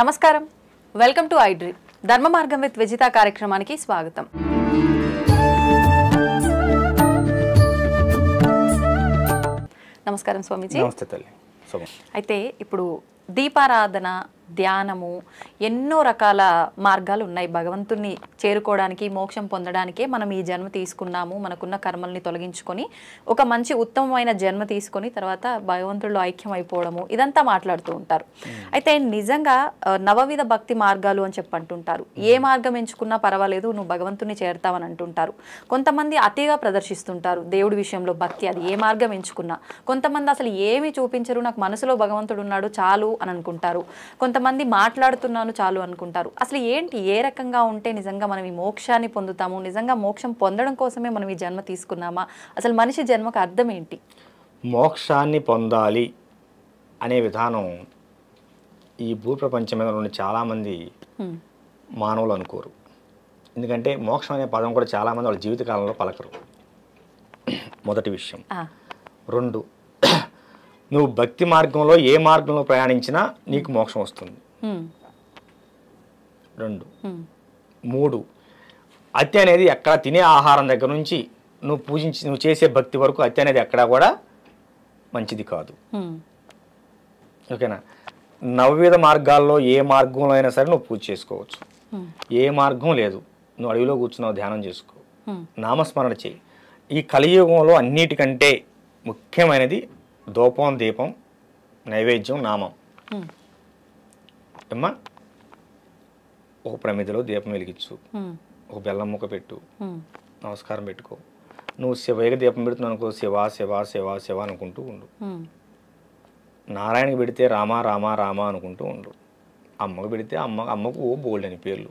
నమస్కారం, welcome to iDream ధర్మ మార్గం విత్ విజిత కార్యక్రమానికి స్వాగతం. నమస్కారం స్వామీజీ. నమస్తే తల్లి. అయితే ఇప్పుడు దీపారాధన, ధ్యానము, ఎన్నో రకాల మార్గాలు ఉన్నాయి భగవంతుని చేరుకోవడానికి, మోక్షం పొందడానికే మనం ఈ జన్మ తీసుకున్నాము. మనకున్న కర్మల్ని తొలగించుకొని ఒక మంచి ఉత్తమమైన జన్మ తీసుకొని తర్వాత భగవంతుడిలో ఐక్యం అయిపోవడము, ఇదంతా మాట్లాడుతూ ఉంటారు. అయితే నిజంగా నవవిధ భక్తి మార్గాలు అని చెప్పి అంటుంటారు. ఏ మార్గం ఎంచుకున్నా పర్వాలేదు, నువ్వు భగవంతుని చేరుతావని అంటుంటారు. కొంతమంది అతిగా ప్రదర్శిస్తుంటారు దేవుడి విషయంలో భక్తి, అది ఏ మార్గం ఎంచుకున్నా. కొంతమంది అసలు ఏమీ చూపించరు, నాకు మనసులో భగవంతుడు ఉన్నాడు చాలు అని అనుకుంటారు. కొంతమంది మాట్లాడుతున్నాను చాలు అనుకుంటారు. అసలు ఏంటి, ఏ రకంగా ఉంటే నిజంగా మనం ఈ మోక్షాన్ని పొందుతాము? నిజంగా మోక్షం పొందడం కోసమే మనం ఈ జన్మ తీసుకున్నామా? అసలు మనిషి జన్మకు అర్థం ఏంటి? మోక్షాన్ని పొందాలి అనే విధానం ఈ భూప్రపంచం మీద ఉన్న చాలామంది మానవులు అనుకోరు. ఎందుకంటే మోక్షం అనే పదం కూడా చాలామంది వాళ్ళ జీవితకాలంలో పలకరు. మొదటి విషయం. రెండు, నువ్వు భక్తి మార్గంలో ఏ మార్గంలో ప్రయాణించినా నీకు మోక్షం వస్తుంది. రెండు. మూడు, అతి అనేది ఎక్కడ తినే ఆహారం దగ్గర నుంచి నువ్వు చేసే భక్తి వరకు అతి అనేది ఎక్కడా కూడా మంచిది కాదు. ఓకేనా? నవవిధ మార్గాల్లో ఏ మార్గంలో అయినా సరే నువ్వు పూజ చేసుకోవచ్చు. ఏ మార్గం లేదు, నువ్వు అడవిలో కూర్చున్నావు, ధ్యానం చేసుకో, నామస్మరణ చేయి. ఈ కలియుగంలో అన్నిటికంటే ముఖ్యమైనది ధూపం, దీపం, నైవేద్యం, నామం. అమ్మా, ఒక ప్రమిదిలో దీపం వెలిగించు, ఒక బెల్లం ముక్క పెట్టు, నమస్కారం పెట్టుకో. నువ్వు శివయ్యకి దీపం పెడుతున్నావు అనుకో, శివ శివ శివ శివ అనుకుంటూ ఉండు. నారాయణకి పెడితే రామ రామ రామ అనుకుంటూ ఉండు. అమ్మకు పెడితే అమ్మకు ఓ బోల్డ్ అని పేర్లు.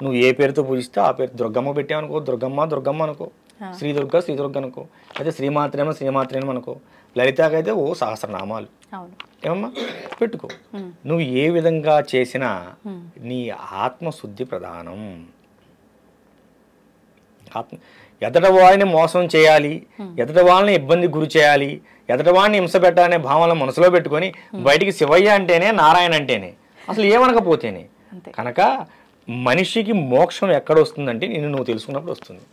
నువ్వు ఏ పేరుతో పూజిస్తే ఆ పేరు. దుర్గమ్మ పెట్టావనుకో, దుర్గమ్మ దుర్గమ్మ అనుకో. శ్రీదుర్గ శ్రీదుర్గ అనుకో. అయితే శ్రీమాత్రేమో శ్రీమాత్రేమో అనుకో. లలితాకైతే ఓ సహస్రనామాలు. ఏమమ్మా పెట్టుకో. నువ్వు ఏ విధంగా చేసినా నీ ఆత్మశుద్ధి ప్రధానం. ఎదటి వాడిని మోసం చేయాలి, ఎదటి వాళ్ళని ఇబ్బంది గురి చేయాలి, ఎదటి వాడిని హింస పెట్టాలనే భావన మనసులో పెట్టుకొని బయటికి శివయ్య అంటేనే, నారాయణ అంటేనే, అసలు ఏమనకపోతేనే. కనుక మనిషికి మోక్షం ఎక్కడ వస్తుందంటే నువ్వు తెలుసుకున్నప్పుడు వస్తుంది.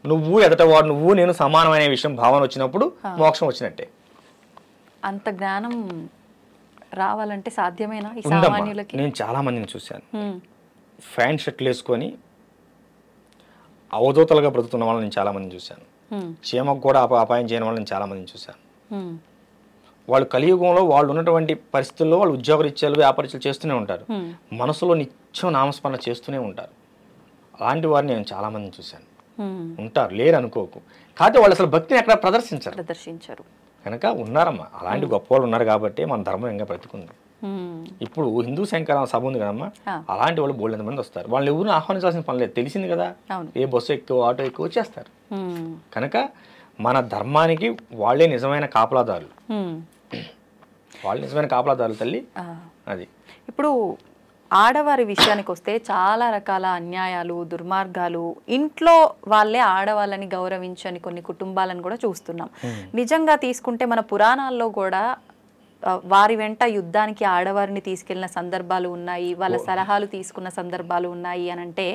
నువ్వు ఎదటవాడు, నువ్వు నేను సమానమైన విషయం భావన వచ్చినప్పుడు మోక్షం వచ్చినట్టే. అంత జ్ఞానం రావాలంటే సాధ్యమేనా ఈ సామాన్యులకి? నేను చాలా మందిని చూశాను, ఫ్యాన్ షర్ట్లు వేసుకొని అవధూతలుగా బ్రతుకుతున్న వాళ్ళని నేను చాలా మందిని చూశాను. క్షేమకు కూడా అపాయం చేయని వాళ్ళని నేను చాలా మందిని చూశాను. వాళ్ళు కలియుగంలో వాళ్ళు ఉన్నటువంటి పరిస్థితుల్లో వాళ్ళు ఉద్యోగరీత్యాలు, వ్యాపారీత్యాలు చేస్తూనే ఉంటారు, మనసులో నిత్యం నామస్మరణ చేస్తూనే ఉంటారు. అలాంటి వారిని నేను చాలా మందిని చూశాను. ఉంటారు, లేరు అనుకోకు. కాకపోతే వాళ్ళు అసలు భక్తిని ఎక్కడ ప్రదర్శించరు. కనుక ఉన్నారమ్మా, అలాంటి గొప్ప వాళ్ళు ఉన్నారు కాబట్టి మన ధర్మం ఇంకా బ్రతుకుంది. ఇప్పుడు హిందూ శంకర సభ ఉంది కదమ్మా, అలాంటి వాళ్ళు బోల్డ్ మంది వస్తారు. వాళ్ళని ఎవరిని ఆహ్వానించాల్సిన పని లేదు, తెలిసింది కదా. ఏ బస్సు ఎక్కువ, ఆటో ఎక్కువ వచ్చేస్తారు. కనుక మన ధర్మానికి వాళ్ళే నిజమైన కాపలాదారులు. వాళ్ళు నిజమైన కాపలాదారులు తల్లి. అది ఇప్పుడు ఆడవారి విషయానికి వస్తే చాలా రకాల అన్యాయాలు, దుర్మార్గాలు, ఇంట్లో వాళ్ళే ఆడవాళ్ళని గౌరవించని కొన్ని కుటుంబాలను కూడా చూస్తున్నాం. నిజంగా తీసుకుంటే మన పురాణాల్లో కూడా వారి వెంట యుద్ధానికి ఆడవారిని తీసుకెళ్లిన సందర్భాలు ఉన్నాయి, వాళ్ళ సలహాలు తీసుకున్న సందర్భాలు ఉన్నాయి అని అంటే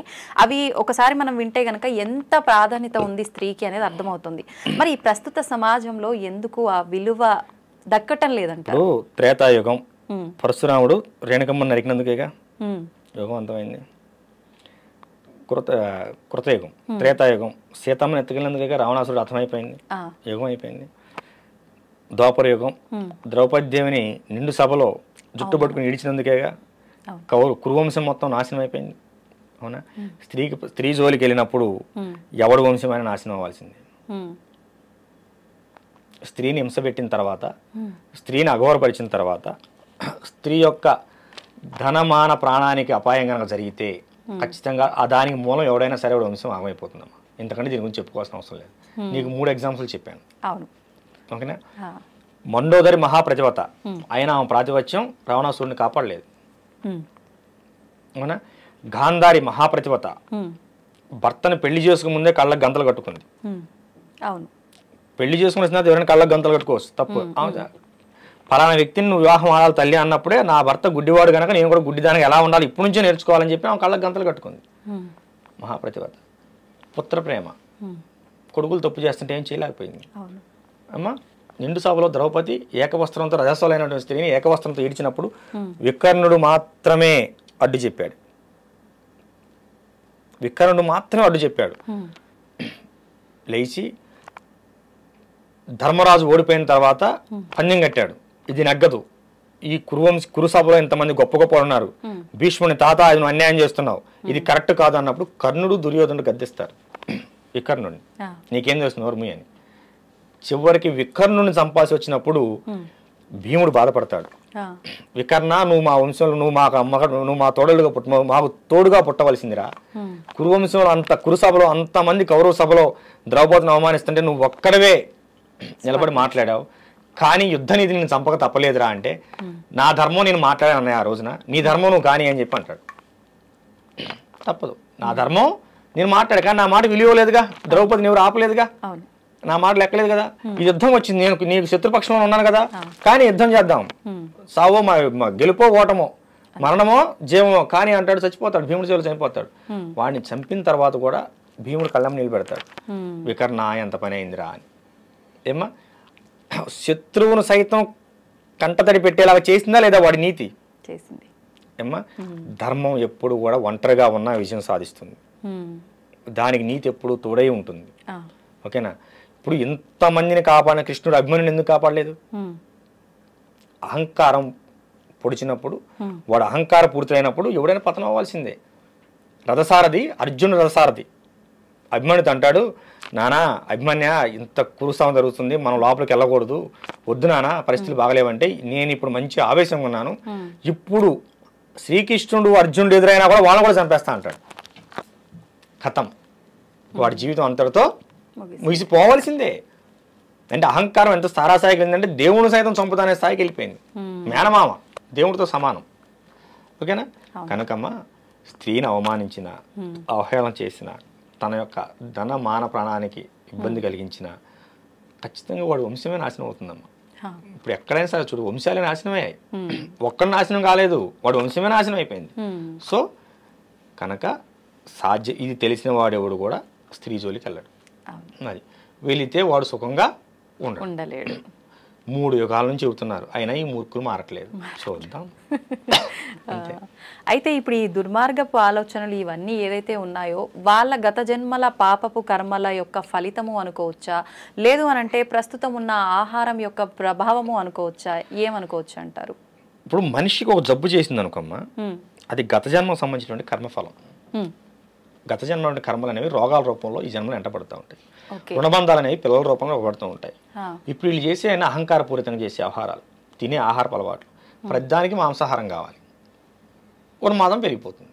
అవి ఒకసారి మనం వింటే గనక ఎంత ప్రాధాన్యత ఉంది స్త్రీకి అనేది అర్థమవుతుంది. మరి ఈ ప్రస్తుత సమాజంలో ఎందుకు ఆ విలువ దక్కటం లేదంటారు? త్రేతాయుగం, పరశురాముడు రేణుకమ్మ నరికినందుకేగా యుగం అంతమైంది. కృతయుగం, త్రేతాయుగం, సీతమ్మని ఎత్తుకెళ్ళినందుకేగా రావణాసురుడు అర్థమైపోయింది, యుగం అయిపోయింది. ద్వాపర యుగం, ద్రౌపది దేవిని నిండు సభలో జుట్టు పట్టుకుని ఈడ్చినందుకేగా కురువంశం మొత్తం నాశనం అయిపోయింది. అవునా? స్త్రీ జోలికి వెళ్ళినప్పుడు ఎవడు వంశమైనా నాశనం అవ్వాల్సింది. స్త్రీని హింస పెట్టిన తర్వాత, స్త్రీని అగౌరవపరిచిన తర్వాత, స్త్రీ యొక్క ధనమాన ప్రాణానికి అపాయం కనుక జరిగితే ఖచ్చితంగా దానికి మూలం ఎవడైనా సరే వంశం ఆగమైపోతుందమ్మా. ఎందుకంటే దీని గురించి చెప్పుకోవాల్సిన అవసరం లేదు. నీకు 3 ఎగ్జాంపుల్ చెప్పాను. ఓకేనా? మండోదరి మహాప్రతివత అయినా ఆమె ప్రాతిపత్యం రావణాసురుడిని కాపాడలేదు. అవునా? గాంధారి మహాప్రతివత భర్తను పెళ్లి చేసుకునే ముందే కళ్ళకు గంతలు కట్టుకుంది. పెళ్లి చేసుకుని వచ్చిన ఎవరైనా కళ్ళకు గంతలు కట్టుకోవచ్చు, తప్పు. ఫలానా వ్యక్తిని నువ్వు వివాహం ఆడాలి తల్లి అన్నప్పుడే నా భర్త గుడ్డివాడు కనుక నేను కూడా గుడ్డిదానికి ఎలా ఉండాలి ఇప్పటి నుంచే నేర్చుకోవాలని చెప్పి ఆమె కళ్ళకు గంతలు కట్టుకుంది. మహాప్రతివత. పుత్ర ప్రేమ. కొడుకులు తప్పు చేస్తుంటే ఏం చేయలేకపోయింది. అమ్మా నిండు సభలో ద్రౌపది ఏకవస్త్రంతో రజస్వలైనటువంటి స్త్రీని ఏకవస్త్రంతో ఈడ్చినప్పుడు వికర్ణుడు మాత్రమే అడ్డు చెప్పాడు. వికర్ణుడు మాత్రమే అడ్డు చెప్పాడు. లేచి ధర్మరాజు ఓడిపోయిన తర్వాత పందెం కట్టాడు, ఇది నగ్గదు, ఈ కురుసభలో ఇంతమంది గొప్ప గొప్ప ఉన్నారు, భీష్ముని తాత ఆయన అన్యాయం చేస్తున్నావు, ఇది కరెక్ట్ కాదు అన్నప్పుడు కర్ణుడు దుర్యోధనుడు గద్దిస్తారు వికర్ణుడిని, నీకేం తెలుస్తుంది వర్మి అని. చివరికి వికర్ణుని చంపాల్సి వచ్చినప్పుడు భీముడు బాధపడతాడు. వికర్ణ నువ్వు మా వంశంలో నువ్వు మా తోడుగా మాకు తోడుగా పుట్టవలసిందిరా. కురువంశంలో కురుసభలో అంతమంది కౌరవ సభలో ద్రౌపదిని అవమానిస్తుంటే నువ్వు ఒక్కడవే నిలబడి మాట్లాడావు, కానీ యుద్ధ నీతి నేను చంపక తప్పలేదురా అంటే నా ధర్మం నేను మాట్లాడాను అన్నయ్య ఆ రోజున, నీ ధర్మం నువ్వు కానీ అని చెప్పి అంటాడు. తప్పదు, నా ధర్మం నేను మాట్లాడు, కానీ నా మాట విలువలేదుగా, ద్రౌపదిని ఎవరు ఆపలేదుగా, నా మాట లెక్కలేదు కదా. ఈ యుద్ధం వచ్చింది, నేను నీకు శత్రుపక్షంలో ఉన్నాను కదా, కానీ యుద్ధం చేద్దాం, సావో మా గెలుపో ఓటమో మరణమో జీవమో కానీ అంటాడు, చచ్చిపోతాడు, భీముడి చేతులు చనిపోతాడు. వాడిని చంపిన తర్వాత కూడా భీముడు కళ్ళం నీళ్ళు పెడతాడు, వికర్ణ ఎంత పని అయిందిరా అని. ఏమ్మా శత్రువును సైతం కంటతడి పెట్టేలాగా చేసిందా లేదా వాడి నీతి చేసింది. ఏమ్మా ధర్మం ఎప్పుడు కూడా ఒంటరిగా ఉన్న విజయం సాధిస్తుంది, దానికి నీతి ఎప్పుడు తోడై ఉంటుంది. ఓకేనా. ఇప్పుడు ఇంతమందిని కాపాడిన కృష్ణుడు అభిమన్యుని ఎందుకు కాపాడలేదు? అహంకారం పొడిచినప్పుడు వాడు అహంకార పూర్తయినప్పుడు ఎవడైనా పతనం అవ్వాల్సిందే. రథసారథి అర్జునుడు రథసారథి. అభిమన్యుడు అంటాడు, నానా అభిమన్య ఇంత కురుసావం జరుగుతుంది, మనం లోపలికి వెళ్ళకూడదు, వద్దు నానా పరిస్థితులు బాగలేవంటే నేను ఇప్పుడు మంచి ఆవేశంగా ఉన్నాను, ఇప్పుడు శ్రీకృష్ణుడు అర్జునుడు ఎదురైనా కూడా వాళ్ళని కూడా చంపేస్తా అంటాడు. ఖతం, వాడి జీవితం అంతటితో ముగిసిపోవాల్సిందే. అంటే అహంకారం ఎంత స్థాయికి వెళ్ళిందంటే దేవుని సైతం చంపుతానే స్థాయికి వెళ్ళిపోయింది. మేనమామ దేవుడితో సమానం. ఓకేనా. కనుకమ్మ స్త్రీని అవమానించిన, అవహేళన చేసిన, తన యొక్క ధన మాన ప్రాణానికి ఇబ్బంది కలిగించిన ఖచ్చితంగా వాడు వంశమే నాశనం అవుతుందమ్మా. ఇప్పుడు ఎక్కడైనా సరే చూడు, వంశాలే నాశనం అయ్యాయి, ఒక్కడు నాశనం కాలేదు, వాడు వంశమే నాశనం అయిపోయింది. సో కనుక ఇది తెలిసిన వాడెవడు కూడా స్త్రీ జోలికి వెళ్ళాడు. అది వెళితే వాడు సుఖంగా ఉండలేడు. 3 యుగాల నుంచి చెబుతున్నారు, అయినా ఈ మూర్ఖులు మారట్లేదు. చూద్దాం. అయితే ఇప్పుడు ఈ దుర్మార్గపు ఆలోచనలు ఇవన్నీ ఏదైతే ఉన్నాయో వాళ్ళ గత జన్మల పాపపు కర్మల యొక్క ఫలితము అనుకోవచ్చా, లేదు అనంటే ప్రస్తుతం ఉన్న ఆహారం యొక్క ప్రభావము అనుకోవచ్చా, ఏమనుకోవచ్చు అంటారు? ఇప్పుడు మనిషికి ఒక జబ్బు చేసింది అనుకోమ్మా, అది గత జన్మకు సంబంధించినటువంటి కర్మఫలం. గత జన్మ కర్మలు అనేవి రోగాల రూపంలో ఈ జన్మలు ఎంటబడుతూ ఉంటాయి, రుణబంధాలు అనేవి పిల్లల రూపంలో పడుతూ ఉంటాయి. ఇప్పుడు వీళ్ళు చేసే అహంకారపూరితంగా చేసే ఆహారాలు, తినే ఆహారపు అలవాట్లు, ప్రతిదానికి మాంసాహారం కావాలి, ఉన్మాదం పెరిగిపోతుంది.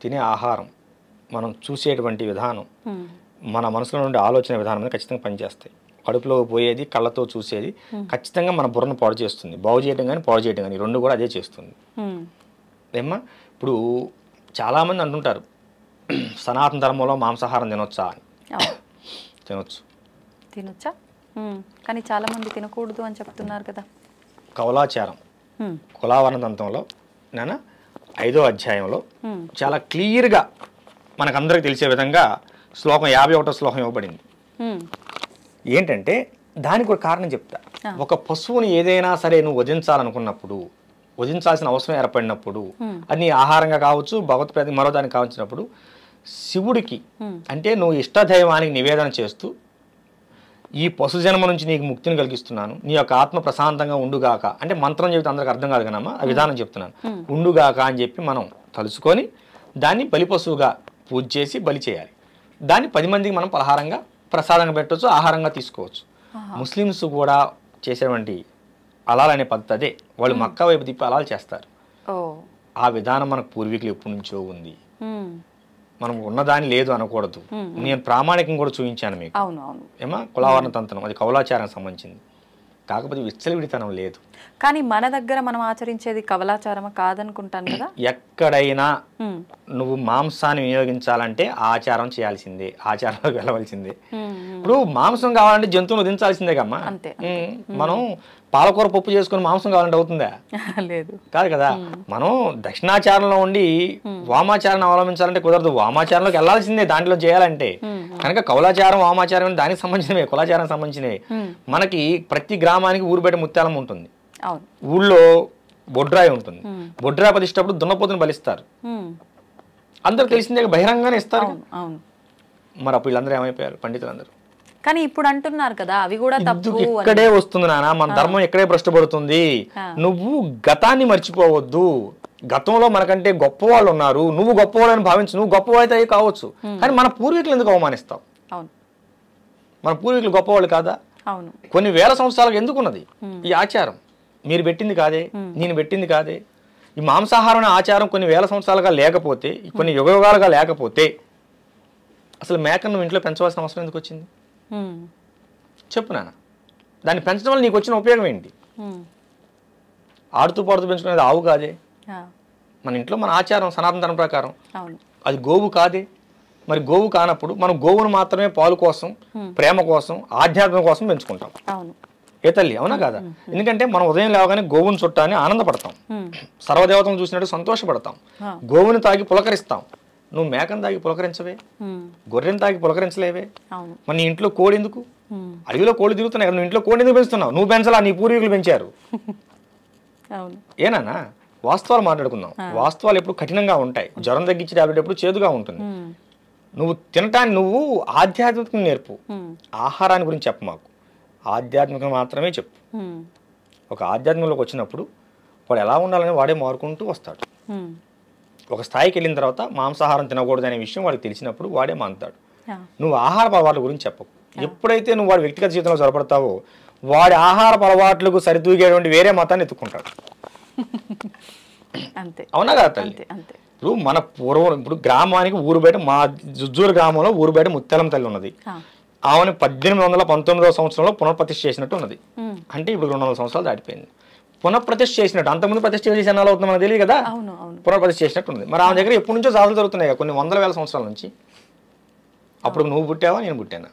తినే ఆహారం, మనం చూసేటువంటి విధానం, మన మనసులో నుండి ఆలోచన విధానం అనేది ఖచ్చితంగా పనిచేస్తాయి. కడుపులో పోయేది, కళ్ళతో చూసేది ఖచ్చితంగా మన బుర్రను పాడు చేస్తుంది. బాగు చేయడం కానీ పాడు చేయడం కానీ రెండు కూడా అదే చేస్తుంది. ఏమ్మా ఇప్పుడు చాలామంది అంటుంటారు సనాతన ధర్మంలో మాంసాహారం తినొచ్చా అని. తినొచ్చా, కానీ చాలా మంది తినకూడదు అని చెప్తున్నారు కదా. కౌలాచారం కులావరణ తంత్రంలో 5వ అధ్యాయంలో చాలా క్లియర్గా మనకందరికి తెలిసే విధంగా శ్లోకం 51వ శ్లోకం ఇవ్వబడింది. ఏంటంటే దానికి ఒక కారణం చెప్తా. ఒక పశువుని ఏదైనా సరే నువ్వు వధించాలనుకున్నప్పుడు, వధించాల్సిన అవసరం ఏర్పడినప్పుడు, అది నీ ఆహారంగా కావచ్చు, భగవత్ మరో దానికి కావచ్చినప్పుడు శివుడికి అంటే నువ్వు ఇష్టదైవానికి నివేదన చేస్తూ ఈ పశు జన్మ నుంచి నీకు ముక్తిని కలిగిస్తున్నాను, నీ యొక్క ఆత్మ ప్రశాంతంగా ఉండుగాక అంటే మంత్రం చెబితే అందరికి అర్థం కాదు కదమ్మా, ఆ విధానం చెప్తున్నాను, ఉండుగాక అని చెప్పి మనం తలుచుకొని దాన్ని బలి పశువుగా పూజ చేసి బలి చేయాలి. దాన్ని 10 మందికి మనం పలహారంగా ప్రసాదంగా పెట్టవచ్చు, ఆహారంగా తీసుకోవచ్చు. ముస్లిమ్స్ కూడా చేసేటువంటి అలాల్ అనే పద్ధతి అదే, వాళ్ళు మక్కా వైపు తిప్పి అలాల్ చేస్తారు. ఆ విధానం మనకు పూర్వీకులు ఎప్పటి నుంచో ఉంది, మనం ఉన్నదాని లేదు అనకూడదు. నేను ప్రామాణికం కూడా చూపించాను మీకు. ఏమా కులావరణ తంత్రం అది కౌలాచారానికి సంబంధించింది, కాకపోతే విచ్చలవిడితనం లేదు. కానీ మన దగ్గర మనం ఆచరించేది కవలాచారమా కాదనుకుంటాను కదా. ఎక్కడైనా నువ్వు మాంసాన్ని వినియోగించాలంటే ఆచారం చేయాల్సిందే, ఆచారంలోకి వెళ్ళవలసిందే. ఇప్పుడు మాంసం కావాలంటే జంతువును వధించాల్సిందే కమ్మా. అంతే. మనం పాలకూర పప్పు చేసుకుని మాంసం కావాలంటే అవుతుందా? లేదు, కాదు కదా. మనం దక్షిణాచారంలో ఉండి వామాచారాన్ని అవలంబించాలంటే కుదరదు, వామాచారంలోకి వెళ్ళాల్సిందే దాంట్లో చేయాలంటే. కనుక కౌలాచారం వామాచారం దానికి సంబంధించినవే, కులాచారానికి సంబంధించినవి. మనకి ప్రతి గ్రామానికి ఊరు బయట ముత్యాలం ఉంటుంది, ఊళ్ళో బొడ్రాయి ఉంటుంది. బొడ్రాయి ప్రతిష్టప్పుడు దున్నపోతుని బలిస్తారు, అందరూ తెలిసిందే, బహిరంగానే ఇస్తారు. మరి అప్పుడు వీళ్ళందరూ ఏమైపోయారు పండితులందరూ. కానీ ఇప్పుడు అంటున్నారు కదా అవి కూడా తప్పు. ఇక్కడే వస్తుంది నాన్న, మన ధర్మం ఎక్కడే భ్రష్టపడుతుంది. నువ్వు గతాన్ని మర్చిపోవద్దు. గతంలో మనకంటే గొప్పవాళ్ళు ఉన్నారు, నువ్వు గొప్పవాళ్ళని భావించు, నువ్వు గొప్పవాళ్ళైతే అవి కావచ్చు, కానీ మన పూర్వీకులు ఎందుకు అవమానిస్తావు? మన పూర్వీకులు గొప్పవాళ్ళు కాదా? కొన్ని వేల సంవత్సరాలకు ఎందుకున్నది ఈ ఆచారం? మీరు పెట్టింది కాదే, నేను పెట్టింది కాదే. ఈ మాంసాహారం ఆచారం కొన్ని వేల సంవత్సరాలుగా లేకపోతే, కొన్ని యుగాలుగా లేకపోతే అసలు మేకను నువ్వు ఇంట్లో పెంచవలసిన అవసరం ఎందుకు వచ్చింది? చెప్పు నాన్న. దాన్ని పెంచడం వల్ల నీకు వచ్చిన ఉపయోగం ఏంటి? ఆడుతూ పాడుతూ పెంచుకునేది ఆవు కాదే. మన ఇంట్లో మన ఆచారం సనాతన ధర్మం ప్రకారం అది గోవు కాదే. మరి గోవు కానప్పుడు మనం గోవును మాత్రమే పాలు కోసం, ప్రేమ కోసం, ఆధ్యాత్మం కోసం పెంచుకుంటాం. ఏ తల్లి, అవునా కాదా? ఎందుకంటే మనం ఉదయం లేవగానే గోవుని చుట్టాన్ని ఆనందపడతాం, సర్వదేవతను చూసినట్టు సంతోషపడతాం, గోవుని తాగి పులకరిస్తాం. నువ్వు మేకను తాగి పులకరించవే, గొర్రెని తాగి పులకరించలేవే. మరి నీ ఇంట్లో కోడి ఎందుకు? అడవిలో కోడి తిరుగుతున్నాయి కదా, నువ్వు ఇంట్లో కోడి ఎందుకు పెంచుతున్నావు? నువ్వు పెంచాలా, నీ పూర్వీకులు పెంచారు. ఏనా? వాస్తవాలు మాట్లాడుకుందాం. వాస్తవాలు ఎప్పుడు కఠినంగా ఉంటాయి. జ్వరం తగ్గించే టాబ్లెట్ ఎప్పుడు చేదుగా ఉంటుంది. నువ్వు తినటాన్ని నువ్వు ఆధ్యాత్మికం నేర్పు, ఆహారాన్ని గురించి చెప్పు మాకు. ఆధ్యాత్మికం మాత్రమే చెప్పు. ఒక ఆధ్యాత్మికంలోకి వచ్చినప్పుడు వాడు ఎలా ఉండాలని వాడే మారుకుంటూ వస్తాడు. ఒక స్థాయికి వెళ్ళిన తర్వాత మాంసాహారం తినకూడదు అనే విషయం వాడికి తెలిసినప్పుడు వాడే మానుతాడు. నువ్వు ఆహార అలవాట్ల గురించి చెప్పకు. ఎప్పుడైతే నువ్వు వాడి వ్యక్తిగత జీవితంలో జొరపడతావో వాడి ఆహార అలవాట్లకు సరితూగేటువంటి వేరే మతాన్ని ఎత్తుకుంటాడు. అవునా కదా తల్లి? ఇప్పుడు మన పూర్వం, ఇప్పుడు గ్రామానికి ఊరు బయట, మా జుజ్జూరు గ్రామంలో ఊరు బయట ముత్యాలం తల్లి ఉన్నది. ఆమెను 1819వ సంవత్సరంలో పునఃప్రతిష్ఠ చేసినట్టు ఉన్నది. అంటే ఇప్పుడు 200 సంవత్సరాలు దాటిపోయింది. పునఃప్రతిష్ఠ చేసినట్టు, అంతకుముందు ప్రతిష్ఠ చేసి ఎన్నాళ్ళు అవుతుంది మనకు తెలియదు కదా. పునఃప్రతిష్ఠ చేసినట్టు ఉంది. మరి ఆమె దగ్గర ఎప్పటి నుంచో సాధనలు జరుగుతున్నాయి, కొన్ని వందల వేల సంవత్సరాల నుంచి. అప్పుడు నువ్వు పుట్టావా, నేను పుట్టానా,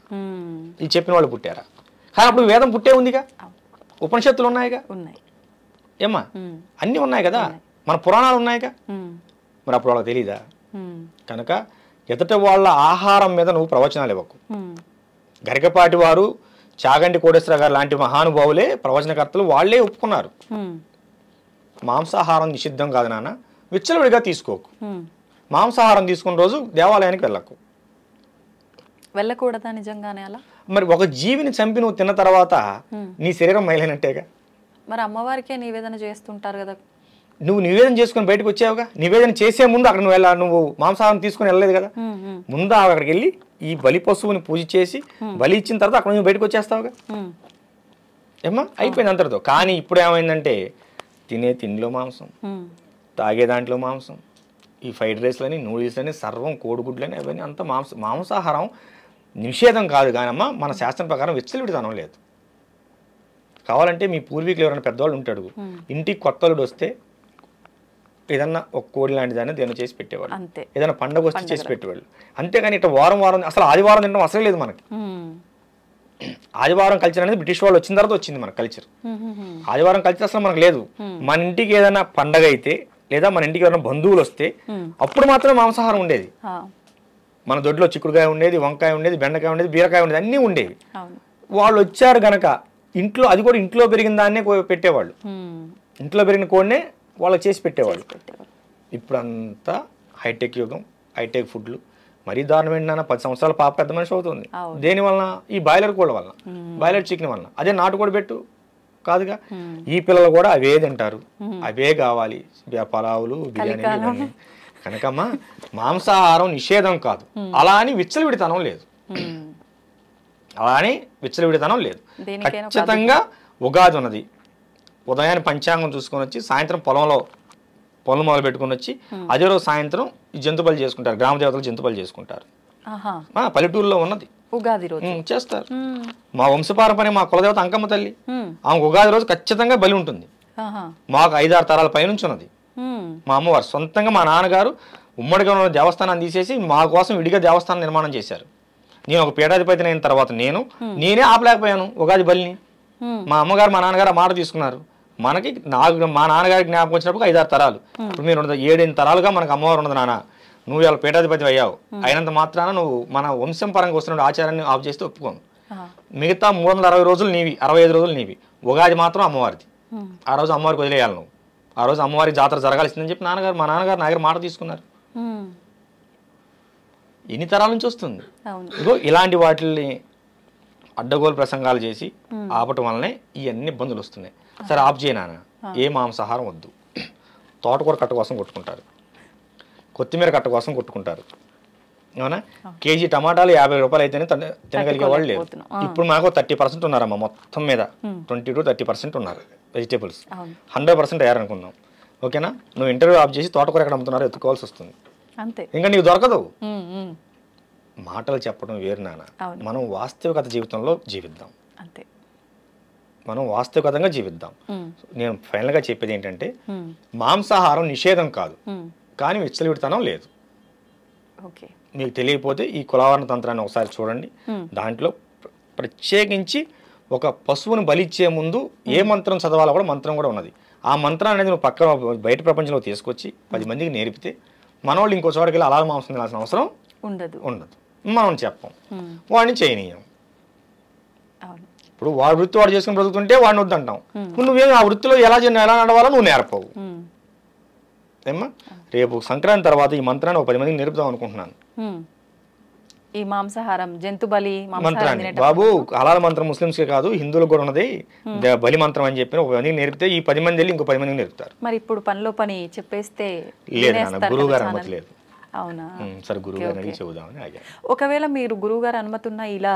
ఇది చెప్పిన వాళ్ళు పుట్టారా? కానీ అప్పుడు వేదం పుట్టే ఉందిగా, ఉపనిషత్తులు ఉన్నాయిగా, ఏమ్మా అన్నీ ఉన్నాయి కదా, మన పురాణాలు ఉన్నాయిగా. మరి అప్పుడు వాళ్ళకి తెలీదా? కనుక ఎదుట వాళ్ళ ఆహారం మీద నువ్వు ప్రవచనాలు ఇవ్వకు. గరికపాటి వారు, చాగంటి కోటేశ్వర గారు లాంటి మహానుభావులే ప్రవచనకర్తలు, వాళ్లే ఒప్పుకున్నారు మాంసాహారం నిషిద్ధం కాదు నాన్న, విచ్చలవిడిగా తీసుకోకు. మాంసాహారం తీసుకున్న రోజు దేవాలయానికి వెళ్ళకూడదా నిజంగానే? అలా మరి ఒక జీవిని చంపి నువ్వు తిన్న తర్వాత నీ శరీరం మైలైనట్టేగా. మరి అమ్మవారికే నివేదన చేస్తుంటారు కదా, నువ్వు నివేదన చేసుకుని బయటకు వచ్చావుగా. నివేదన చేసే ముందు అక్కడ నువ్వు మాంసాహారం తీసుకుని వెళ్ళలేదు కదా. ముందు అక్కడికి వెళ్ళి ఈ బలి పశువుని పూజ చేసి బలి ఇచ్చిన తర్వాత అక్కడ నువ్వు బయటకు వచ్చేస్తావుగా. ఏమ్మా అయిపోయింది అంతటితో. కానీ ఇప్పుడు ఏమైందంటే తినే తిండిలో మాంసం, తాగే దాంట్లో మాంసం, ఈ ఫ్రైడ్ రైస్లని, నూడిల్స్లని, సర్వం కోడిగుడ్లని, అవన్నీ అంతా మాంసాహారం నిషేధం కాదు. కానమ్మా మన శాస్త్రం ప్రకారం విచ్చలవిడితనం లేదు. కావాలంటే మీ పూర్వీకులు ఎవరైనా పెద్దవాళ్ళు ఉంటాడు, ఇంటికి కొత్తలుడు వస్తే ఏదన్నా ఒక కోడి లాంటి దాన్ని దేని చేసి పెట్టేవాళ్ళు, ఏదైనా పండగ వస్తే చేసి పెట్టేవాళ్ళు. అంతేగాని ఇట్లా వారం వారం అసలు ఆదివారం తినడం అసలు లేదు మనకి. ఆదివారం కల్చర్ అనేది బ్రిటిష్ వాళ్ళు వచ్చిన తర్వాత వచ్చింది మన కల్చర్. ఆదివారం కల్చర్ అసలు మనకు లేదు. మన ఇంటికి ఏదైనా పండగ అయితే లేదా మన ఇంటికి ఏదైనా బంధువులు వస్తే అప్పుడు మాత్రమే మాంసాహారం ఉండేది. మన దొడ్లో చిక్కుడుకాయ ఉండేది, వంకాయ ఉండేది, బెండకాయ ఉండేది, బీరకాయ ఉండేది, అన్నీ ఉండేవి. వాళ్ళు వచ్చారు గనక ఇంట్లో, అది కూడా ఇంట్లో పెరిగిన దాన్నే పెట్టేవాళ్ళు, ఇంట్లో పెరిగిన కోడినే వాళ్ళకి చేసి పెట్టేవాళ్ళు. ఇప్పుడంతా హైటెక్ యుగం, హైటెక్ ఫుడ్లు. మరీ దారుణం ఏంటన్నా, 10 సంవత్సరాల పాప పెద్ద మనిషి అవుతుంది. దేని వలన? ఈ బాయిలర్ కోళ్ళ వలన, బాయిలర్ చికెన్ వలన. అదే నాటుకోడి పెట్టు కాదుగా. ఈ పిల్లలు కూడా అవే తింటారు, అవే కావాలి, పలావులు, బిర్యానీలు. కనుకమ్మా మాంసాహారం నిషేధం కాదు, అలా అని విచ్చలవిడితనం లేదు. ఖచ్చితంగా ఉగాది ఉన్నది, ఉదయాన్ని పంచాంగం చూసుకొని వచ్చి సాయంత్రం పొలం మొదలు పెట్టుకుని వచ్చి అదే రోజు సాయంత్రం జంతు బలి చేసుకుంటారు, గ్రామ దేవతలు జంతు బలి చేసుకుంటారు. పల్లెటూరులో ఉన్నది ఉగాది రోజు చేస్తారు. మా వంశపారంపర్యం మా కులదేవత అంకమ్మ తల్లి, ఆమె ఉగాది రోజు ఖచ్చితంగా బలి ఉంటుంది. ఆహా. మాకు 5-6 తరాల పైనుంచి ఉన్నది మా అమ్మవారు. సొంతంగా మా నాన్నగారు ఉమ్మడిగా ఉన్న దేవస్థానాన్ని తీసేసి మా కోసం విడిగా దేవస్థానం నిర్మాణం చేశారు. నేను ఒక పీఠాధిపతిని అయిన తర్వాత నేనే ఆపలేకపోయాను ఉగాది బలిని. మా అమ్మగారు మా నాన్నగారు ఆ మాట తీసుకున్నారు. నాకు మా నాన్నగారికి జ్ఞాపకం వచ్చినప్పుడు 5-6 తరాలు. ఇప్పుడు మీరు 7-8 తరాలుగా మనకు అమ్మవారు ఉన్నది నాన్న. నువ్వు ఇలా పీఠాధిపతి అయ్యావు అయినంత మాత్రాన నువ్వు మన వంశం పరంగా వస్తున్న ఆచారాన్ని ఆఫ్ చేస్తే ఒప్పుకోను. మిగతా 360 రోజులు నీవి, 65 రోజులు నీవి. ఉగాది మాత్రం అమ్మవారిది. ఆ రోజు అమ్మవారికి వదిలేయాలి నువ్వు. ఆ రోజు అమ్మవారి జాతర జరగాల్సిందని చెప్పి మా నాన్నగారు నా దగ్గర మాట తీసుకున్నారు. ఎన్ని తరాల నుంచి వస్తుంది. ఇగో ఇలాంటి వాటిని అడ్డగోలు ప్రసంగాలు చేసి ఆపటం వల్లనే ఇవన్నీ ఇబ్బందులు వస్తున్నాయి. సరే ఆఫ్ చేయనానా, ఏ మాంసాహారం వద్దు. తోటకూర కట్ట కోసం కొట్టుకుంటారు, కొత్తిమీర కట్ట కోసం కొట్టుకుంటారు. అవునా? కేజీ టమాటాలు 50 రూపాయలు అయితేనే తినగలిగే వాళ్ళు లేరు. ఇప్పుడు మాకు 30% ఉన్నారమ్మా మొత్తం మీద. 20 to 30% ఉన్నారు వెజిటేబుల్స్. 100% అయ్యారనుకుందాం. ఓకేనా? నువ్వు ఇంటర్వ్యూ ఆఫ్ చేసి తోటకూర ఎక్కడ అమ్ముతున్నారో ఎత్తుకోవాల్సి వస్తుంది. ఇంకా నీకు దొరకదు. మాటలు చెప్పడం వేరు నాన్న. మనం వాస్తవికత జీవితంలో జీవిద్దాం. మనం వాస్తవికతంగా జీవిద్దాం. నేను ఫైనల్గా చెప్పేది ఏంటంటే మాంసాహారం నిషేధం కాదు, కానీ విచ్చలవిడితనం లేదు. మీకు తెలియకపోతే ఈ కులావరణ తంత్రాన్ని ఒకసారి చూడండి. దాంట్లో ప్రత్యేకించి ఒక పశువుని బలిచ్చే ముందు ఏ మంత్రం చదవాలో కూడా మంత్రం కూడా ఉన్నది. ఆ మంత్రం అనేది నువ్వు పక్కన బయట ప్రపంచంలో తీసుకొచ్చి 10 మందికి నేర్పితే మనోళ్ళు ఇంకో చోటకి వెళ్ళి అలాగే మాంసం తినాల్సిన అవసరం ఉండదు. మనం చెప్పం, వాడిని చేయనీయం. ఇప్పుడు వాడి వృత్తి వాడు చేసుకుని బ్రతుకుతుంటే వాడిని వద్దంటాం. నువ్వేం ఆ వృత్తిలో ఎలా నడవాలో నువ్వు నేర్పవు. ఏమ్మా, రేపు సంక్రాంతి తర్వాత ఈ మంత్రాన్ని ఒక 10 మందికి నేర్పుదాం అనుకుంటున్నాను. ఈ మాంసాహారం జంతు బలి మంత్రాన్ని బాబు హలాల్ మంత్రం ముస్లింస్కే కాదు హిందువులకు కూడా ఉన్నది. బలి మంత్రం అని చెప్పి ఒక 10 మందికి నేర్పితే ఈ 10 మంది వెళ్ళి ఇంకో 10 మందికి నేర్పుతారు. మరి ఇప్పుడు పనిలో పని చెప్పేస్తే లేదు నాన్న, గురువు గారు అనుమతి లేదు. అవునా? సరే గురువు గారిని చెబుదామని ఆగా. ఒకవేళ మీరు గురువు గారు అనుమతి ఉన్నా ఇలా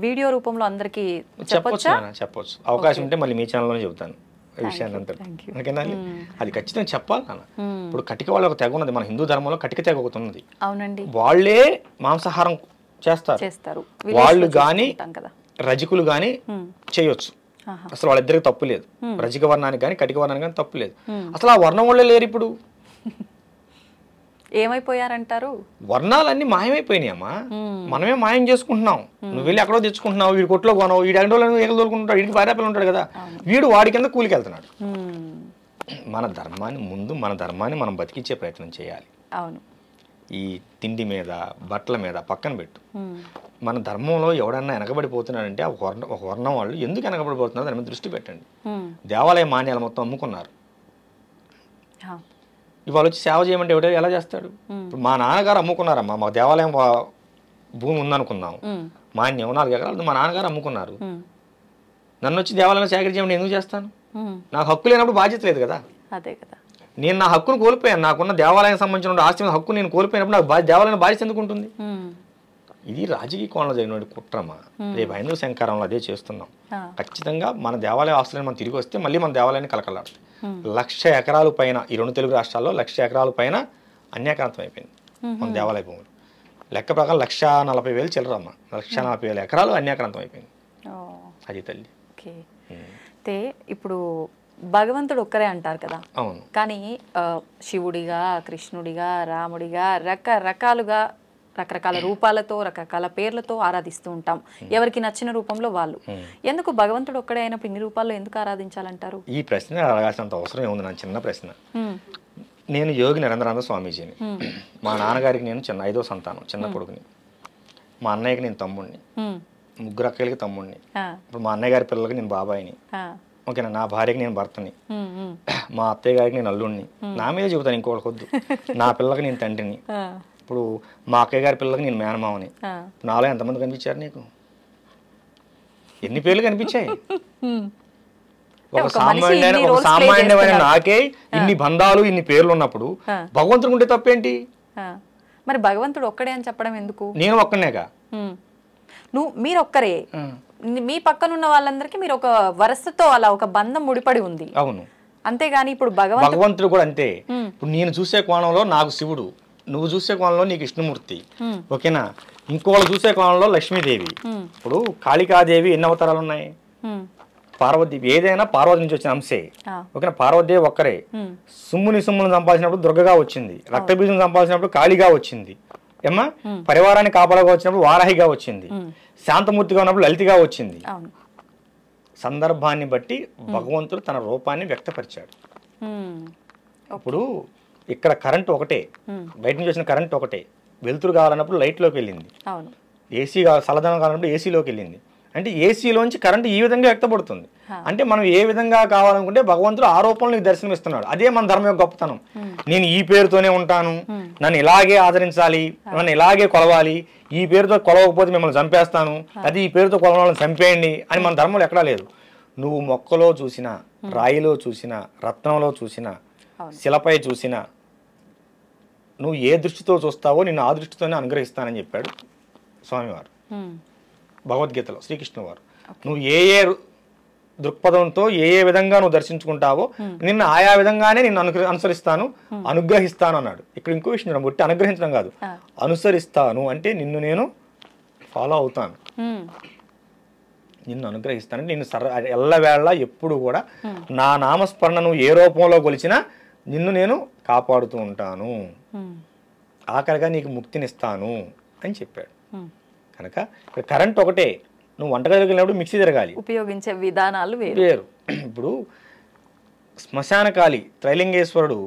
వీడియో రూపంలో అందరికి చెప్పొచ్చు. అవకాశం ఉంటే మళ్ళీ మీ ఛానల్లోనే చెబుతాను ఈ విషయాన్ని అంతా. ఓకేనా? అది ఖచ్చితంగా చెప్పాలి నాన్న. ఇప్పుడు కటిక వాళ్ళ ఒక తెగ ఉన్నది మన హిందూ ధర్మంలో. కటిక తెగ ఒకటి ఉన్నది. అవునండి. వాళ్ళే మాంసాహారం చేస్తారు. వాళ్ళు గాని రజకులు గాని చేయొచ్చు. అసలు వాళ్ళిద్దరికి తప్పు లేదు. రజక వర్ణానికి కానీ కటిక వర్ణానికి కానీ తప్పు లేదు. అసలు ఆ వర్ణం వాళ్ళే లేరు ఇప్పుడు. ఏమైపోయారంటారు? వర్ణాలన్నీ మాయమైపోయినాయి అమ్మా. మనమే మాయం చేసుకుంటున్నాం. నువ్వు వెళ్ళి ఎక్కడో తెచ్చుకుంటున్నావు, వీడి కొట్లో కొనవు, వీడి ఎండోళ్ళు ఎగదోలుకుంటాడు, వీడికి భార్యాపిల్లలు ఉంటాడు కదా, వీడు వాడి కింద కూలికి వెళ్తున్నాడు. మన ధర్మాన్ని మనం బతికించే ప్రయత్నం చేయాలి. అవును. ఈ తిండి మీద బట్టల మీద పక్కన పెట్టు. మన ధర్మంలో ఎవడన్నా వెనకబడిపోతున్నాడంటే ఒక వర్ణం వాళ్ళు ఎందుకు వెనకబడిపోతున్నారు దాని మీద దృష్టి పెట్టండి. దేవాలయ మాన్యాలు మొత్తం అమ్ముకున్నారు. ఇవాళ వచ్చి సేవ చేయమంటే ఎవడో ఎలా చేస్తాడు? ఇప్పుడు మా నాన్నగారు అమ్ముకున్నారమ్మా. మా దేవాలయం భూమి ఉందనుకుందాం, మాన్యం 4 ఎకరాలు మా నాన్నగారు అమ్ముకున్నారు. నన్ను వచ్చి దేవాలయం సేకరించమని ఎందుకు చేస్తాను? నాకు హక్కు లేనప్పుడు బాధ్యత లేదు కదా. అదే కదా. నేను నా హక్కును కోల్పోయాను. నాకున్న దేవాలయం సంబంధించిన ఆస్తి మీద హక్కు నేను కోల్పోయినప్పుడు నాకు దేవాలయం బాధ్యత ఎందుకు ఉంటుంది? ఇది రాజకీయ కోణంలో జరిగిన కుట్రమా. రేపు హైందవ శంకరంలో అదే చేస్తున్నాం. ఖచ్చితంగా మన దేవాలయ ఆస్తులను మనం తిరిగి వస్తే మళ్ళీ మన దేవాలయాన్ని కలకలాడుతుంది. 1,00,000 ఎకరాల పైన ఈ 2 తెలుగు రాష్ట్రాల్లో 1,00,000 ఎకరాల పైన అన్యాక్రాంతం అయిపోయింది మన దేవాలయ భూములు. లెక్క ప్రకారం 1,40,000 చిల్లరమ్మా. 1,40,000 ఎకరాలు అన్యాక్రాంతం అయిపోయింది. అది తల్లి. అయితే ఇప్పుడు భగవంతుడు ఒక్కరే అంటారు కదా. అవును. కానీ శివుడిగా, కృష్ణుడిగా, రాముడిగా రకరకాల రూపాలతో రకరకాల పేర్లతో ఆరాధిస్తూ ఉంటాం. ఎవరికి నచ్చిన రూపంలో వాళ్ళు. ఎందుకు భగవంతుడు ఒక్కడే అయినప్పుడు ఇన్ని రూపాల్లో ఎందుకు ఆరాధించాలంటారు? ఈ ప్రశ్న అడగాల్సినంత అవసరం ఏముంది? నా చిన్న ప్రశ్న. నేను యోగి నరేంద్రానంద స్వామీజీని. మా నాన్నగారికి నేను 5వ సంతానం, చిన్న కొడుకుని. మా అన్నయ్యకి నేను తమ్ముడిని, 3 అక్కలకి తమ్ముడిని. ఇప్పుడు మా అన్నయ్య గారి పిల్లలకి నేను బాబాయిని. ఓకేనా? నా భార్యకి నేను భర్తని, మా అత్తయ్య గారికి నేను అల్లుడిని. నా మీద చెబుతాను, ఇంకోటి వద్దు. నా పిల్లలకి నేను తండ్రిని. ఇప్పుడు మా అక్కయ్య గారి పిల్లలకి నేను మేనమావని. నాలో ఎంతమంది కనిపించారు నీకు? ఎన్ని పేర్లు కనిపించాయి? ఒక సామాన్యమైన నాకే ఇన్ని బంధాలు ఇన్ని పేర్లు ఉన్నప్పుడు భగవంతుడు ఉంటే తప్పేంటి? మరి భగవంతుడు ఒక్కడే అని చెప్పడం ఎందుకు? నేను ఒక్కనేగా. మీరు ఒక్కరే. మీ పక్కన ఉన్న వాళ్ళందరికీ మీరు ఒక వరసతో అలా ఒక బంధం ముడిపడి ఉంది. అవును. అంతేగాని ఇప్పుడు భగవంతుడు కూడా అంతే. ఇప్పుడు నేను చూసే కోణంలో నాకు శివుడు, నువ్వు చూసే కోణంలో నీకు విష్ణుమూర్తి. ఓకేనా? ఇంకోళ్ళు చూసే కోణంలో లక్ష్మీదేవి. ఇప్పుడు కాళికాదేవి ఎన్ని అవతారాలు ఉన్నాయి? పార్వతీ ఏదైనా పార్వతి నుంచి వచ్చిన అంశే. ఓకేనా, పార్వతీదేవి ఒక్కరే. సుమ్ముని సంపాదించినప్పుడు దుర్గగా వచ్చింది, రక్తబీజం సంపాదించినప్పుడు కాళీగా వచ్చింది, ఏమ్మా పరివారాన్ని కాపాడగా వచ్చినప్పుడు వారాహిగా వచ్చింది, శాంతమూర్తిగా ఉన్నప్పుడు లలితగా వచ్చింది. సందర్భాన్ని బట్టి భగవంతుడు తన రూపాన్ని వ్యక్తపరిచాడు. ఇప్పుడు ఇక్కడ కరెంట్ ఒకటే, బయట నుంచి వచ్చిన కరెంట్ ఒకటే, వెలుతురు కావాలన్నప్పుడు లైట్లోకి వెళ్ళింది, ఏసీ చల్లదనం కావాలన్నప్పుడు ఏసీలోకి వెళ్ళింది. అంటే ఏసీలోంచి కరెంట్ ఈ విధంగా వ్యక్తపడుతుంది. అంటే మనం ఏ విధంగా కావాలనుకుంటే భగవంతుడు ఆ రూపంలో నీకు దర్శనం ఇస్తున్నాడు. అదే మన ధర్మం యొక్క గొప్పతనం. నేను ఈ పేరుతోనే ఉంటాను, నన్ను ఇలాగే ఆదరించాలి, నన్ను ఇలాగే కొలవాలి, ఈ పేరుతో కొలవకపోతే మిమ్మల్ని చంపేస్తాను, అది ఈ పేరుతో కొలవాలని చంపేయండి అని మన ధర్మంలో ఎక్కడా లేదు. నువ్వు మొక్కలో చూసినా, రాయిలో చూసినా, రత్నంలో చూసినా, శిలపై చూసినా, నువ్వు ఏ దృష్టితో చూస్తావో నిన్ను ఆ దృష్టితోనే అనుగ్రహిస్తానని చెప్పాడు స్వామివారు భగవద్గీతలో, శ్రీకృష్ణుడు వారు. నువ్వు ఏ ఏ దృక్పథంతో ఏ ఏ విధంగా నువ్వు దర్శించుకుంటావో నిన్ను ఆయా విధంగానే నిన్ను అనుసరిస్తాను, అనుగ్రహిస్తాను అన్నాడు. ఇక్కడ ఇంకో విషయం చూడండి, బట్టి అనుగ్రహించడం కాదు, అనుసరిస్తాను అంటే నిన్ను నేను ఫాలో అవుతాను, నిన్ను అనుగ్రహిస్తాను, నిన్ను ఎల్లవేళ ఎప్పుడు కూడా నా నామస్మరణ నువ్వు ఏ రూపంలో కొలిచినా నిన్ను నేను కాపాడుతూ ఉంటాను, ఆఖరిగా నీకు ముక్తినిస్తాను అని చెప్పాడు. కనుక ఇక్కడ కరెంట్ ఒకటే, నువ్వు వంటగదిలోకి వెళ్ళినప్పుడు మిక్సీ తిరగాలి, ఉపయోగించే విధానాలు వేరు. ఇప్పుడు శ్మశానకాళి త్రైలింగేశ్వరుడు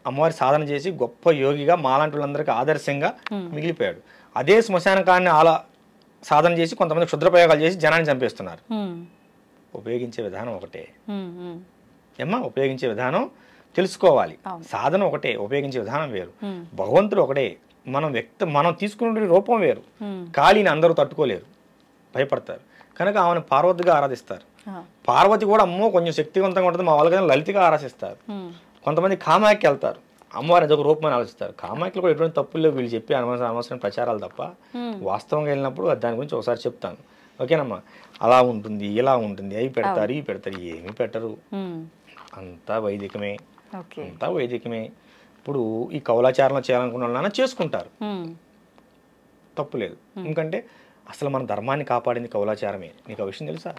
అమ్మవారి సాధన చేసి గొప్ప యోగిగా మాలాంటి వాళ్ళందరికీ ఆదర్శంగా మిగిలిపోయాడు. అదే శ్మశానకాన్ని సాధన చేసి కొంతమంది క్షుద్రప్రయోగాలు చేసి జనాన్ని చంపేస్తున్నారు. ఉపయోగించే విధానం ఒకటే ఏమ్మా, ఉపయోగించే విధానం తెలుసుకోవాలి. సాధన ఒకటే, ఉపయోగించే విధానం వేరు. భగవంతుడు ఒకటే, మనం తీసుకునే రూపం వేరు. కాళీని అందరూ తట్టుకోలేరు, భయపడతారు. కనుక ఆమెను పార్వతిగా ఆరాధిస్తారు. పార్వతి కూడా అమ్మో కొంచెం శక్తివంతంగా ఉంటుంది, మా వాళ్ళకి లలితగా ఆరాధిస్తారు. కొంతమంది కామాఖ్య వెళ్తారు, అమ్మవారి అదొక రూపమని ఆలోచిస్తారు. కామాఖ్యలో కూడా ఎటువంటి తప్పులు లేవు, వీళ్ళు చెప్పి అనవసరం ప్రచారాలు తప్ప. వాస్తవంగా వెళ్ళినప్పుడు దాని గురించి ఒకసారి చెప్తాను, ఓకేనమ్మా. అలా ఉంటుంది, ఇలా ఉంటుంది, అవి పెడతారు, ఇవి పెడతారు, ఏమీ పెట్టరు, అంతా వైదికమే, అంతా వైదికమే. ఇప్పుడు ఈ కౌలాచారంలో చేయాలనుకున్న వాళ్ళైనా చేసుకుంటారు, తప్పులేదు. ఎందుకంటే అసలు మన ధర్మాన్ని కాపాడింది కౌలాచారమే. నీకు ఆ విషయం తెలుసా?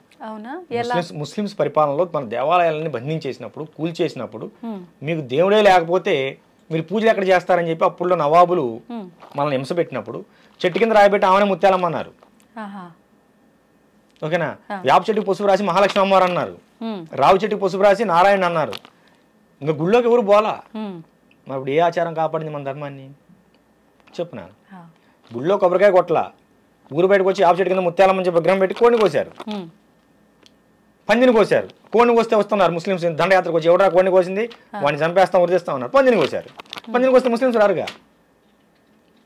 ముస్లిమ్స్ పరిపాలనలో మన దేవాలయాలని బంధించేసినప్పుడు, కూల్చేసినప్పుడు, మీకు దేవుడే లేకపోతే మీరు పూజలు ఎక్కడ చేస్తారని చెప్పి అప్పుడులో నవాబులు మనల్ని హింస పెట్టినప్పుడు చెట్టు కింద రాయబెట్టి ఆమెనే ముత్యాలమ్మన్నారు, ఓకేనా. వేప చెట్టుకి పసుపు రాసి మహాలక్ష్మి అమ్మవారు అన్నారు, రావు చెట్టుకి పసుపు రాసి నారాయణ అన్నారు. ఇంకా గుళ్ళోకి ఎవరు పోలా. మరి ఇప్పుడు ఏ ఆచారం కాపాడింది మన ధర్మాన్ని చెప్పునా? గుళ్ళో కొబ్బరికాయ కొట్టలా, ఊరు బయటకు వచ్చి ఆపు చెట్టు కింద ముత్యాలమ్మని చెప్పి విగ్రహం పెట్టి కోడిని కోసారు, పందిని కోసారు. కోడిని కోస్తే వస్తున్నారు ముస్లిమ్స్ దండయాత్రకు వచ్చి, ఎవడా కోడిని కోసింది వాడిని చంపేస్తాం వదిలేస్తాం అన్నారు. పందిని కోసారు, పందిని కోస్తే ముస్లిమ్స్ రారుగా.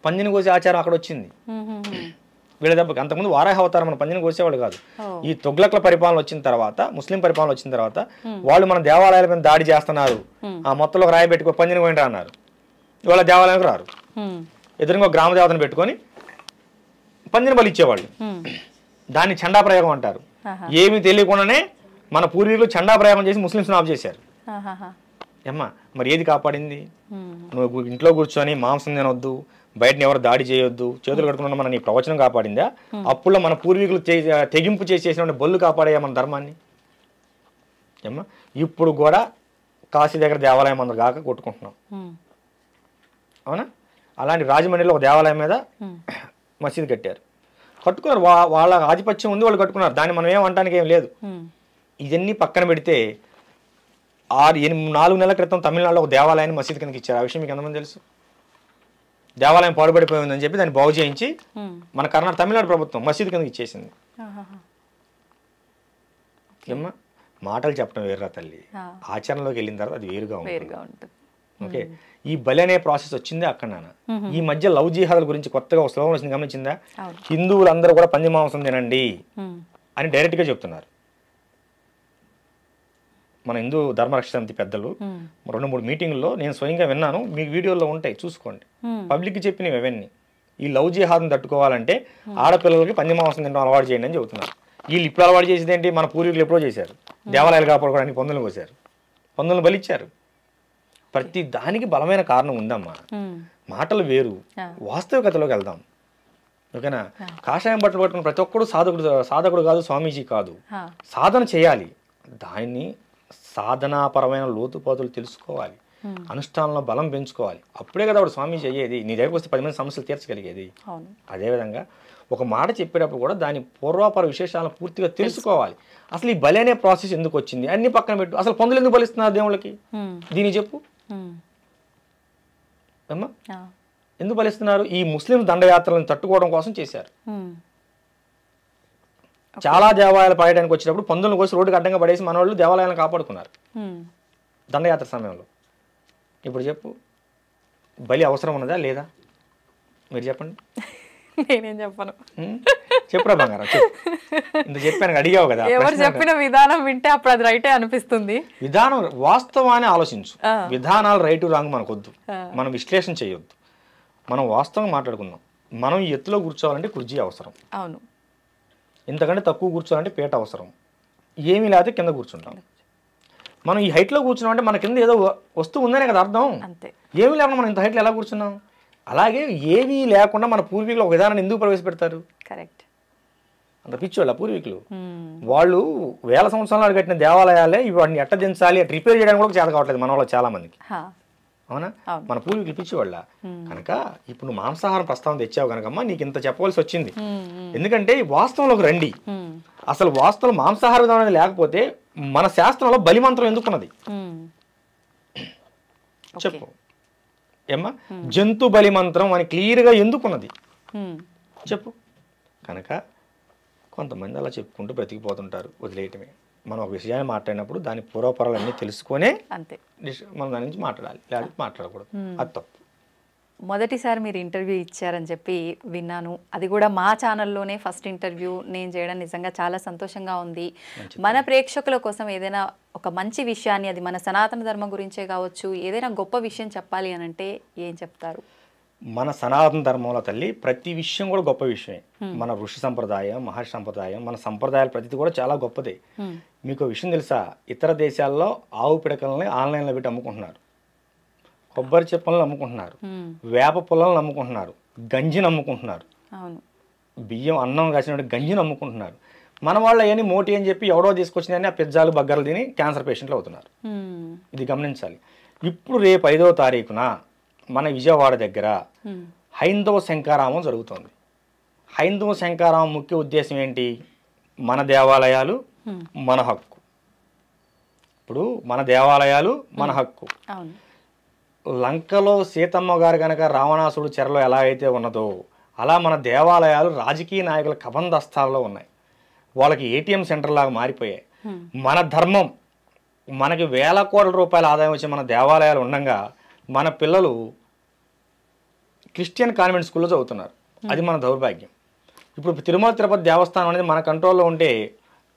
పందిని కోసే ఆచారం అక్కడ వచ్చింది వీళ్ళ దెబ్బకి. అంతకుముందు వారాహ అవతారం మన పందిని కోసేవాళ్ళు కాదు. ఈ తొగ్లక్ల పరిపాలన వచ్చిన తర్వాత, ముస్లిం పరిపాలన వచ్చిన తర్వాత వాళ్ళు మన దేవాలయాల మీద దాడి చేస్తున్నారు, ఆ మొత్తంలో రాయి పెట్టుకో పందిని పోయిన అన్నారు. ఇవాళ దేవాలయానికి రారు, ఎదురుగా గ్రామ దేవతను పెట్టుకొని పందిని బలి ఇచ్చేవాళ్ళు. దాన్ని చండా ప్రయోగం అంటారు. ఏమీ తెలియకుండానే మన పూర్వీకులు చండా ప్రయోగం చేసి ముస్లింస్ ఆఫ్ చేశారు. ఏమ్మా మరి ఏది కాపాడింది? నువ్వు ఇంట్లో కూర్చొని మాంసం తినొద్దు, బయటని ఎవరు దాడి చేయొద్దు, చేతులు కట్టుకున్న మన నీ ప్రవచనం కాపాడిందా? అప్పుల్లో మన పూర్వీకులు తెగింపు చేసేసిన బొల్లు కాపాడేయా మన ధర్మాన్ని? ఏమ్మా ఇప్పుడు కూడా కాశీ దగ్గర దేవాలయం అందరు కాక కొట్టుకుంటున్నాం, అవునా? అలాంటి రాజమండ్రిలో ఒక దేవాలయం మీద మసీదు కట్టారు, కట్టుకున్నారు. వాళ్ళ ఆధిపత్యం ఉంది, వాళ్ళు కట్టుకున్నారు, దాన్ని మనం ఏమంటానికి ఏం లేదు. ఇవన్నీ పక్కన పెడితే 4 నెలల క్రితం తమిళనాడులో ఒక దేవాలయాన్ని మసీదు కిందకి ఇచ్చారు. ఆ విషయం మీకు ఎంతమంది తెలుసు? దేవాలయం పాడుపడిపోయిందని చెప్పి దాన్ని బాగు చేయించి మన తమిళనాడు ప్రభుత్వం మసీదు కిందకి ఇచ్చేసింది. ఏమ్మా మాటలు చెప్పడం వేరురా తల్లి, ఆచరణలోకి వెళ్ళిన తర్వాత అది వేరుగా ఉంటుంది. ఓకే, ఈ బలి అనే ప్రాసెస్ వచ్చిందే అక్కడ. నాన్న ఈ మధ్య లవ్ జిహాదుల గురించి కొత్తగా ఒక స్లోగన్ వచ్చింది, గమనించిందా? హిందువులందరూ కూడా పంది మాంసం తినండి అని డైరెక్ట్ గా చెప్తున్నారు. మన హిందూ ధర్మరక్షణ సమితి పెద్దలు 2-3 మీటింగుల్లో నేను స్వయంగా విన్నాను, మీకు వీడియోలో ఉంటాయి చూసుకోండి. పబ్లిక్కి చెప్పినవి అవన్నీ. ఈ లవ్ జిహాద్ని తట్టుకోవాలంటే ఆడపిల్లలకి పంది మాంసం తినడం అలవాటు చేయండి అని చెబుతున్నారు. వీళ్ళు ఇప్పుడు అలవాటు చేసేది ఏంటి? మన పూర్వీకులు ఎప్పుడో చేశారు, దేవాలయాలు కాపాడుకోవడానికి పందులను కోసారు, పందులను బలిచ్చారు. ప్రతి దానికి బలమైన కారణం ఉందమ్మా. మాటలు వేరు, వాస్తవికతలోకి వెళ్దాం, ఓకేనా? కాషాయం బట్టలు పట్టుకుని ప్రతి ఒక్కడు సాధకుడు కాదు, స్వామీజీ కాదు. సాధన చేయాలి, దాన్ని సాధనాపరమైన లోతుపాతులు తెలుసుకోవాలి, అనుష్ఠానంలో బలం పెంచుకోవాలి. అప్పుడే కదా వాడు స్వామీజీ అయ్యేది, నీ దగ్గరకు వస్తే 10 మంది సమస్యలు తీర్చగలిగేది. అదేవిధంగా ఒక మాట చెప్పేటప్పుడు కూడా దాని పూర్వాపర విశేషాలను పూర్తిగా తెలుసుకోవాలి. అసలు ఈ బలి అనే ప్రాసెస్ ఎందుకు వచ్చింది అన్ని పక్కన పెట్టు. అసలు పందులు ఎందుకు బలిస్తున్నారు దేవుళ్ళకి, దీన్ని చెప్పు అమ్మా. ఎందుకు బలిస్తున్నారు? ఈ ముస్లిం దండయాత్రలను తట్టుకోవడం కోసం చేశారు. చాలా దేవాలయాలు పాయడానికి వచ్చినప్పుడు పందులను కోసి రోడ్డుకి అడ్డంగా పడేసి మన వాళ్ళు దేవాలయాలను కాపాడుకున్నారు దండయాత్ర సమయంలో. ఇప్పుడు చెప్పు, బలి అవసరం ఉన్నదా లేదా? మీరు చెప్పండి. నేనేం చెప్పను. చెప్పురా బంగారం, చెప్పు. ఇంత చెప్పాను, అడిగావు కదా. ఎవరు చెప్పిన విధానం వింటే అప్పుడు అది రైటే అనిపిస్తుంది. విధానం వాస్తవాన్ని ఆలోచించు. విధానాలు రైటు రాంగ్ మనకొద్దు, మనం విశ్లేషణ చేయొద్దు. మనం వాస్తవంగా మాట్లాడుకుందాం. మనం ఈ ఎత్తులో కూర్చోవాలంటే కుర్చీ అవసరం. అవును. ఇంతకంటే తక్కువ కూర్చోవాలంటే పీట అవసరం. ఏమీ లేకపోతే కింద కూర్చుంటాం. మనం ఈ హైట్లో కూర్చున్నాం అంటే మన కింద ఏదో వస్తువు ఉందనే కదా అర్థం. అంతే. ఏమీ లేకుండా మనం ఇంత హైట్లో ఎలా కూర్చున్నాం? అలాగే ఏమీ లేకుండా మన పూర్వీకులు ఒక విధానాన్ని ఎందుకు ప్రవేశపెడతారు? కరెక్ట్. అంత పిచ్చోళ్ళ పూర్వీకులు. వాళ్ళు వేల సంవత్సరాలు కట్టిన దేవాలయాలే వాటిని ఎట్ట దించాలి, రిపేర్ చేయడానికి కూడా చేత కావట్లేదు మన వాళ్ళు చాలా మందికి. అవునా? మన పూర్వీకులు పిచ్చివాళ్ళ. కనుక ఇప్పుడు మాంసాహారం ప్రస్తావన తెచ్చావు కనుకమ్మా నీకు ఇంత చెప్పవలసి వచ్చింది. ఎందుకంటే వాస్తవంలోకి రండి. అసలు వాస్తవం మాంసాహార విధానం అనేది లేకపోతే మన శాస్త్రంలో బలిమంత్రం ఎందుకున్నది చెప్పు ఏమ్మా? జంతు బలి మంత్రం అని క్లియర్గా ఎందుకున్నది చెప్పు. కనుక కొంతమంది అలా చెప్పుకుంటూ బ్రతికిపోతుంటారు, వదిలేయటమే. మనం ఒక విషయాన్ని మాట్లాడినప్పుడు దాని పూర్వపరాలన్నీ తెలుసుకొనే అంతే మనం దాని నుంచి మాట్లాడాలి, లేకపోతే మాట్లాడకూడదు. అది తప్పు. మొదటిసారి మీరు ఇంటర్వ్యూ ఇచ్చారని చెప్పి విన్నాను. అది కూడా మా ఛానల్లోనే ఫస్ట్ ఇంటర్వ్యూ నేను చేయడం నిజంగా చాలా సంతోషంగా ఉంది. మన ప్రేక్షకుల కోసం ఏదైనా ఒక మంచి విషయాన్ని, అది మన సనాతన ధర్మం గురించే కావచ్చు, ఏదైనా గొప్ప విషయం చెప్పాలి అని అంటే ఏం చెప్తారు? మన సనాతన ధర్మంలో తల్లి ప్రతి విషయం కూడా గొప్ప విషయమే. మన ఋషి సంప్రదాయం, మహర్షి సంప్రదాయం, మన సంప్రదాయాలు ప్రతిది కూడా చాలా గొప్పదే. మీకు విషయం తెలుసా? ఇతర దేశాల్లో ఆవు పిడకలని ఆన్లైన్లో పెట్టి అమ్ముకుంటున్నారు, కొబ్బరి చెప్పలను అమ్ముకుంటున్నారు, వేప పుల్లలను అమ్ముకుంటున్నారు, గంజిని అమ్ముకుంటున్నారు, బియ్యం అన్నం కాసినట్టు గంజిని అమ్ముకుంటున్నారు. మన వాళ్ళు అవన్నీ మోటి అని చెప్పి ఎవడో తీసుకొచ్చిందని ఆ పిజ్జాలు బగ్గర్లు తిని క్యాన్సర్ పేషెంట్లు అవుతున్నారు. ఇది గమనించాలి. ఇప్పుడు రేపు 5వ తారీఖున మన విజయవాడ దగ్గర హైందవ శంకారామం జరుగుతుంది. హైందవ శంకారామం ముఖ్య ఉద్దేశం ఏంటి? మన దేవాలయాలు మన హక్కు. ఇప్పుడు మన దేవాలయాలు మన హక్కు. లంకలో సీతమ్మ గారు కనుక రావణాసుడు చెరలో ఎలా అయితే ఉన్నదో అలా మన దేవాలయాలు రాజకీయ నాయకుల కబంధస్థాల్లో ఉన్నాయి. వాళ్ళకి ఏటీఎం సెంటర్ లాగా మారిపోయాయి. మన ధర్మం, మనకి వేల కోట్ల రూపాయల ఆదాయం వచ్చే మన దేవాలయాలు ఉండగా మన పిల్లలు క్రిస్టియన్ కాన్వెంట్ స్కూల్లో చదువుతున్నారు. అది మన దౌర్భాగ్యం. ఇప్పుడు తిరుమల తిరుపతి దేవస్థానం అనేది మన కంట్రోల్లో ఉంటే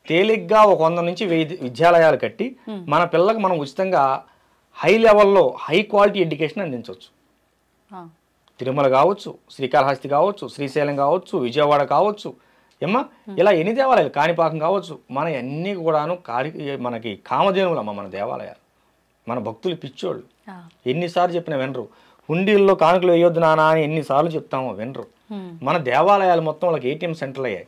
తేలిగ్గా ఒక 100 నుంచి 1000 విద్యాలయాలు కట్టి మన పిల్లలకు మనం ఉచితంగా హై లెవెల్లో హై క్వాలిటీ ఎడ్యుకేషన్ అందించవచ్చు. తిరుమల కావచ్చు, శ్రీకాళహస్తి కావచ్చు, శ్రీశైలం కావచ్చు, విజయవాడ కావచ్చు, ఏమ్మా ఇలా ఎన్ని దేవాలయాలు, కాణిపాకం కావచ్చు, మన అన్నీ కూడాను మనకి కామధేనువులమ్మ మన దేవాలయాలు. మన భక్తులు పిచ్చోళ్ళు, ఎన్నిసార్లు చెప్పినా వినరు. హుండీల్లో కానుకలు వేయొద్దు నానా అని ఎన్నిసార్లు చెప్తామో వినరు. మన దేవాలయాలు మొత్తం వాళ్ళకి ఏటీఎం సెంటర్లు అయ్యాయి.